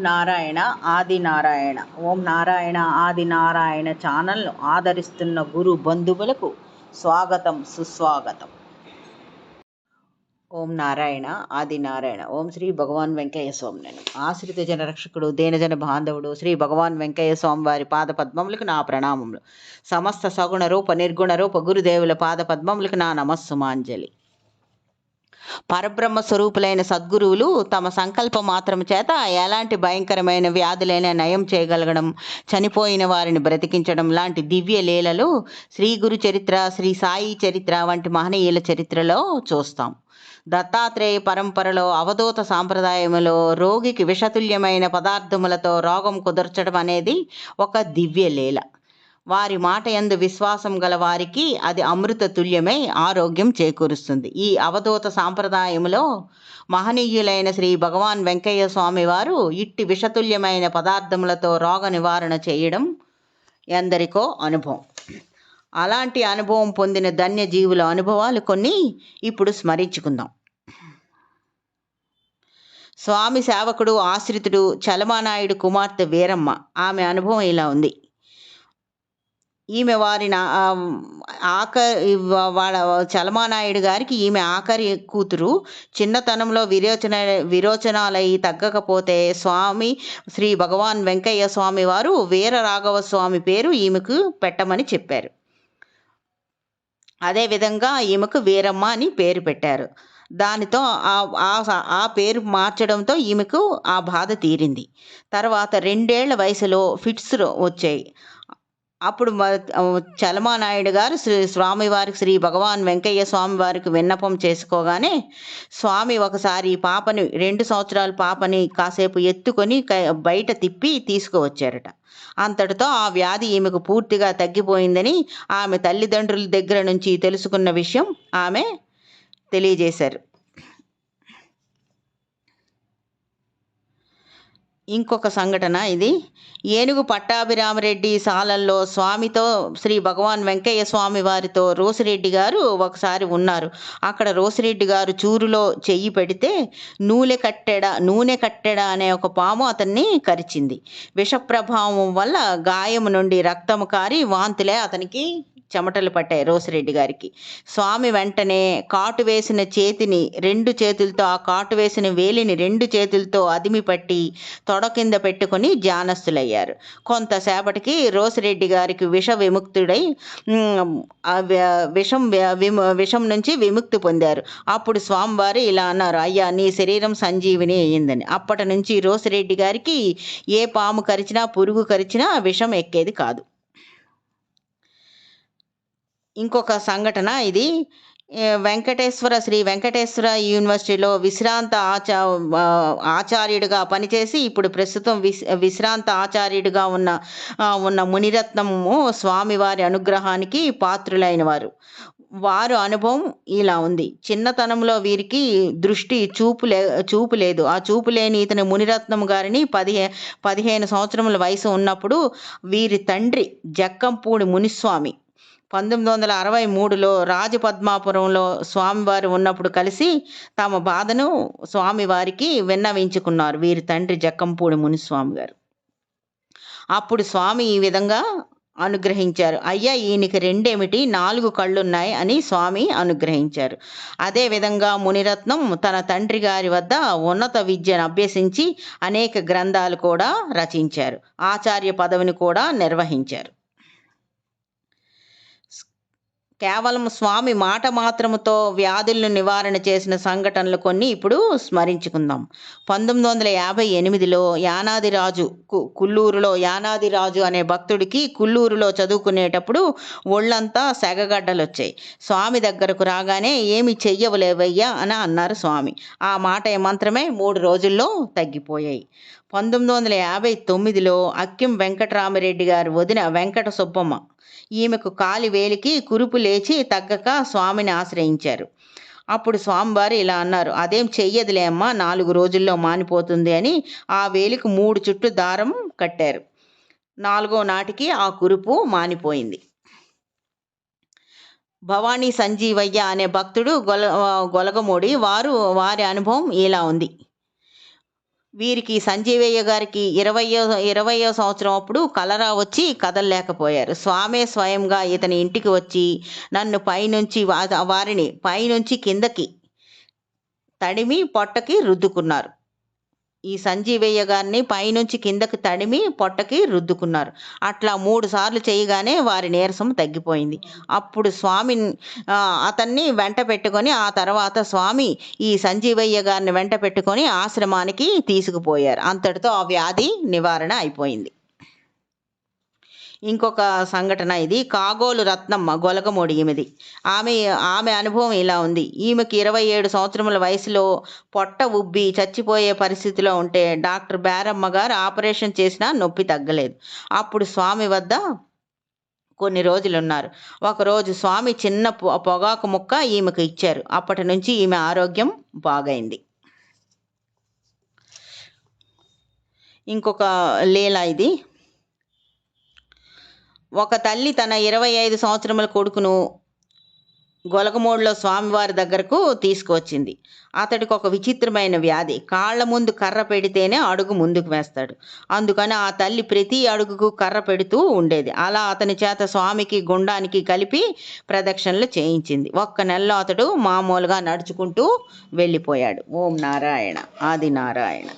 నారాయణ ఆది నారాయణ. ఓం నారాయణ ఆది నారాయణ ఛానల్ను ఆదరిస్తున్న గురు బంధువులకు స్వాగతం, సుస్వాగతం. ఓం నారాయణ ఆది నారాయణ. ఓం శ్రీ భగవాన్ వెంకయ్య స్వామి. నేను ఆశ్రిత జన రక్షకుడు, దేనజన బాంధవుడు శ్రీ భగవాన్ వెంకయ్య స్వామి వారి పాద పద్మములకు నా ప్రణామములు. సమస్త సగుణ రూప నిర్గుణ రూప గురుదేవుల పాద పద్మములకు నా నమస్సుమాంజలి. పరబ్రహ్మ స్వరూపులైన సద్గురువులు తమ సంకల్ప మాత్రం చేత ఎలాంటి భయంకరమైన వ్యాధులైనా నయం చేయగలగడం, చనిపోయిన వారిని బ్రతికించడం లాంటి దివ్య లీలలు శ్రీ గురు చరిత్ర, శ్రీ సాయి చరిత్ర వంటి మహనీయుల చరిత్రలో చూస్తాం. దత్తాత్రేయ పరంపరలో అవధూత సాంప్రదాయములో రోగికి విషతుల్యమైన పదార్థములతో రోగం కుదర్చడం అనేది ఒక దివ్య లీల. వారి మాట యందు విశ్వాసం గల వారికి అది అమృత తుల్యమై ఆరోగ్యం చేకూరుస్తుంది. ఈ అవధూత సాంప్రదాయములో మహనీయులైన శ్రీ భగవాన్ వెంకయ్య స్వామి వారు ఇట్టి విషతుల్యమైన పదార్థములతో రోగ నివారణ చేయడం ఎందరికో అనుభవం. అలాంటి అనుభవం పొందిన ధన్య జీవుల అనుభవాలు కొన్ని ఇప్పుడు స్మరించుకుందాం. స్వామి సేవకుడు, ఆశ్రితుడు చలమానాయుడు కుమార్తె వీరమ్మ. ఆమె అనుభవం ఇలా ఉంది. ఈమె వారి వాళ్ళ చలమానాయుడు గారికి ఈమె ఆఖరి కూతురు. చిన్నతనంలో విరోచనాలై తగ్గకపోతే స్వామి శ్రీ భగవాన్ వెంకయ్య స్వామి వారు వీర రాఘవ స్వామి పేరు ఈమెకు పెట్టమని చెప్పారు. అదేవిధంగా ఈమెకు వీరమ్మ అని పేరు పెట్టారు. దానితో ఆ పేరు మార్చడంతో ఈమెకు ఆ బాధ తీరింది. తర్వాత 2 ఏళ్ల వయసులో ఫిట్స్ వచ్చాయి. అప్పుడు చలమానాయుడు గారు స్వామివారికి, శ్రీ భగవాన్ వెంకయ్య స్వామి వారికి విన్నపం చేసుకోగానే స్వామి ఒకసారి పాపని, 2 సంవత్సరాల పాపని కాసేపు ఎత్తుకొని బయట తిప్పి తీసుకువచ్చారట. అంతటితో ఆ వ్యాధి ఈమెకు పూర్తిగా తగ్గిపోయిందని ఆమె తల్లిదండ్రుల దగ్గర నుంచి తెలుసుకున్న విషయం ఆమె తెలియజేశారు. ఇంకొక సంఘటన ఇది. ఏనుగు పట్టాభిరామరెడ్డి సాలల్లో స్వామితో, శ్రీ భగవాన్ వెంకయ్య స్వామి వారితో రోసిరెడ్డి గారు ఒకసారి ఉన్నారు. అక్కడ రోసిరెడ్డి గారు చూరులో చెయ్యి పెడితే నూనె కట్టెడ అనే ఒక పాము అతన్ని కరిచింది. విష ప్రభావం వల్ల గాయము నుండి రక్తము కారి వాంతులే అతనికి చెమటలు పట్టాయి రోసిరెడ్డి గారికి. స్వామి వెంటనే కాటు వేసిన చేతిని 2 చేతులతో, ఆ కాటు వేసిన వేలిని 2 చేతులతో అదిమి పట్టి తొడ కింద పెట్టుకుని ధ్యానస్థులయ్యారు. కొంతసేపటికి రోసిరెడ్డి గారికి విముక్తుడై విషం నుంచి విముక్తి పొందారు. అప్పుడు స్వామివారు ఇలా అన్నారు, అయ్యా నీ శరీరం సంజీవిని అయ్యిందని. అప్పటి నుంచి రోసిరెడ్డి గారికి ఏ పాము కరిచినా, పురుగు కరిచినా విషం ఎక్కేది కాదు. ఇంకొక సంఘటన ఇది. శ్రీ వెంకటేశ్వర యూనివర్సిటీలో విశ్రాంత ఆచార్యుడిగా పనిచేసి ఇప్పుడు ప్రస్తుతం విశ్రాంత ఆచార్యుడిగా ఉన్న మునిరత్నము స్వామివారి అనుగ్రహానికి పాత్రులైన వారు అనుభవం ఇలా ఉంది. చిన్నతనంలో వీరికి చూపు లేదు. ఆ చూపు లేని ఇతని మునిరత్నం గారిని 15 సంవత్సరముల వయసు ఉన్నప్పుడు వీరి తండ్రి జక్కంపూడి మునిస్వామి 1963లో రాజపద్మాపురంలో స్వామివారు ఉన్నప్పుడు కలిసి తమ బాధను స్వామివారికి విన్నవించుకున్నారు వీరి తండ్రి జక్కంపూడి మునిస్వామి గారు. అప్పుడు స్వామి ఈ విధంగా అనుగ్రహించారు, అయ్యా ఈయనకి 2 4 కళ్ళున్నాయి అని స్వామి అనుగ్రహించారు. అదేవిధంగా మునిరత్నం తన తండ్రి గారి వద్ద ఉన్నత విద్యను అభ్యసించి అనేక గ్రంథాలు కూడా రచించారు. ఆచార్య పదవిని కూడా నిర్వహించారు. కేవలం స్వామి మాట మాత్రముతో వ్యాధులను నివారణ చేసిన సంఘటనలు కొన్ని ఇప్పుడు స్మరించుకుందాం. 1958లో యానాదిరాజు యానాదిరాజు అనే భక్తుడికి కుల్లూరులో చదువుకునేటప్పుడు ఒళ్ళంతా సెగగడ్డలు వచ్చాయి. స్వామి దగ్గరకు రాగానే ఏమి చెయ్యవలేవయ్యా అని అన్నారు స్వామి. ఆ మాట మంత్రమే 3 రోజుల్లో తగ్గిపోయాయి. 1959లో అక్కిం వెంకటరామరెడ్డి గారి వదిన వెంకట సుబ్బమ్మ, ఈమెకు కాలి వేలికి కురుపు లేచి తగ్గక స్వామిని ఆశ్రయించారు. అప్పుడు స్వామివారు ఇలా అన్నారు, అదేం చెయ్యదులే అమ్మా, 4 రోజుల్లో మానిపోతుంది అని ఆ వేలికి 3 చుట్లు దారం కట్టారు. 4వ నాటికి ఆ కురుపు మానిపోయింది. భవానీ సంజీవయ్య అనే భక్తుడు గొలగమూడి వారి అనుభవం ఇలా ఉంది. వీరికి సంజీవయ్య గారికి 20వ సంవత్సరం అప్పుడు కలరా వచ్చి కదలలేకపోయారు. స్వామే స్వయంగా ఇతని ఇంటికి వచ్చి నన్ను వారిని పైనుంచి కిందకి తడిమి పొట్టకి రుద్దుకున్నారు. ఈ సంజీవయ్య గారిని పైనుంచి కిందకి తడిమి పొట్టకి రుద్దుకున్నారు. అట్లా 3 సార్లు చేయగానే వారి నీరసం తగ్గిపోయింది. అప్పుడు స్వామి అతన్ని వెంట పెట్టుకొని, ఆ తర్వాత స్వామి ఈ సంజీవయ్య గారిని వెంట పెట్టుకొని ఆశ్రమానికి తీసుకుపోయారు. అంతటితో ఆ వ్యాధి నివారణ అయిపోయింది. ఇంకొక సంఘటన ఇది. కాగోలు రత్నమ్మ గొలగమూడి ఈమెది. ఆమె అనుభవం ఇలా ఉంది. ఈమెకి 27 సంవత్సరముల వయసులో పొట్ట ఉబ్బి చచ్చిపోయే పరిస్థితిలో ఉంటే డాక్టర్ బేరమ్మ గారు ఆపరేషన్ చేసినా నొప్పి తగ్గలేదు. అప్పుడు స్వామి వద్ద కొన్ని రోజులున్నారు. ఒకరోజు స్వామి చిన్న పొగాకు ముక్క ఈమెకు ఇచ్చారు. అప్పటి నుంచి ఈమె ఆరోగ్యం బాగైంది. ఇంకొక లీల ఇది. ఒక తల్లి తన 25 సంవత్సరముల కొడుకును గొలగమూడిలో స్వామివారి దగ్గరకు తీసుకువచ్చింది. అతడికి ఒక విచిత్రమైన వ్యాధి. కాళ్ళ ముందు కర్ర పెడితేనే అడుగు ముందుకు వేస్తాడు. అందుకని ఆ తల్లి ప్రతి అడుగుకు కర్ర పెడుతూ ఉండేది. అలా అతని చేత స్వామికి గుండానికి కలిపి ప్రదక్షిణలు చేయించింది. ఒక్క నెలలో అతడు మామూలుగా నడుచుకుంటూ వెళ్ళిపోయాడు. ఓం నారాయణ ఆది నారాయణ.